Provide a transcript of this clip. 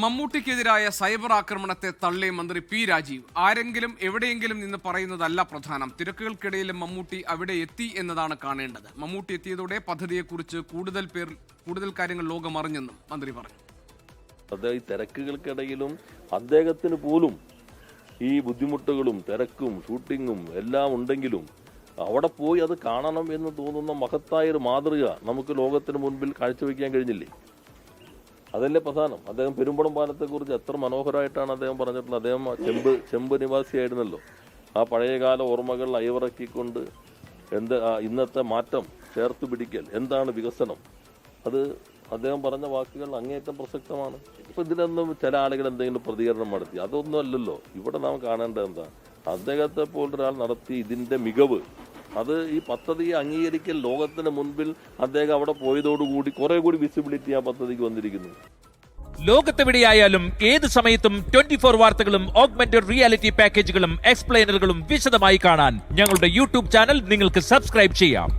മമ്മൂട്ടിക്കെതിരായ cyber ആക്രമണത്തെ തള്ളി മന്ത്രി പി രാജീവ്. ആരെങ്കിലും എവിടെയെങ്കിലും നിന്ന് പറയുന്നതല്ല പ്രധാനം, തിരക്കുകൾക്കിടയിലും മമ്മൂട്ടി അവിടെ എത്തി എന്നതാണ് കാണേണ്ടത്. മമ്മൂട്ടി എത്തിയതോടെ പദ്ധതിയെക്കുറിച്ച് കൂടുതൽ കാര്യങ്ങൾ ലോകം അറിഞ്ഞെന്നും മന്ത്രി പറഞ്ഞു. ഈ തിരക്കുകൾക്കിടയിലും അദ്ദേഹത്തിന് പോലും ഈ ബുദ്ധിമുട്ടുകളും തിരക്കും ഷൂട്ടിങ്ങും എല്ലാം ഉണ്ടെങ്കിലും അവിടെ പോയി അത് കാണണം എന്ന് തോന്നുന്ന മഹത്തായൊരു മാതൃക നമുക്ക് ലോകത്തിന് മുൻപിൽ കാഴ്ചവെക്കാൻ കഴിഞ്ഞില്ലേ? അതല്ലേ പ്രധാനം. അദ്ദേഹം പെരുമ്പടം പാലത്തെക്കുറിച്ച് എത്ര മനോഹരമായിട്ടാണ് അദ്ദേഹം പറഞ്ഞിട്ടുള്ളത്. അദ്ദേഹം ചെമ്പ് നിവാസിയായിരുന്നല്ലോ. ആ പഴയകാല ഓർമ്മകൾ അയവിറക്കിക്കൊണ്ട് ഇന്നത്തെ മാറ്റം ചേർത്ത് പിടിക്കൽ, എന്താണ് വികസനം, അത് അദ്ദേഹം പറഞ്ഞ വാക്കുകൾ അങ്ങേയറ്റം പ്രസക്തമാണ്. ഇപ്പൊ ഇതിലൊന്നും ചില ആളുകൾ എന്തെങ്കിലും പ്രതികരണം നടത്തി, അതൊന്നും അല്ലല്ലോ ഇവിടെ നാം കാണേണ്ടത്. എന്താ അദ്ദേഹത്തെ പോലൊരാൾ നടത്തി ഇതിന്റെ മികവ്, അത് ഈ പദ്ധതിയെ അംഗീകരിക്കൽ ലോകത്തിന് മുൻപിൽ അദ്ദേഹം അവിടെ പോയതോടുകൂടി കുറെ കൂടി വിസിബിലിറ്റി ആ പദ്ധതിക്ക് വന്നിരിക്കുന്നു. ലോകത്തെവിടെയായാലും ഏത് സമയത്തും 24 വാർത്തകളും ഓഗ്മെന്റഡ് റിയാലിറ്റി പാക്കേജുകളും എക്സ്പ്ലെയിനറുകളും വിശദമായി കാണാൻ ഞങ്ങളുടെ യൂട്യൂബ് ചാനൽ നിങ്ങൾക്ക് സബ്സ്ക്രൈബ് ചെയ്യാം.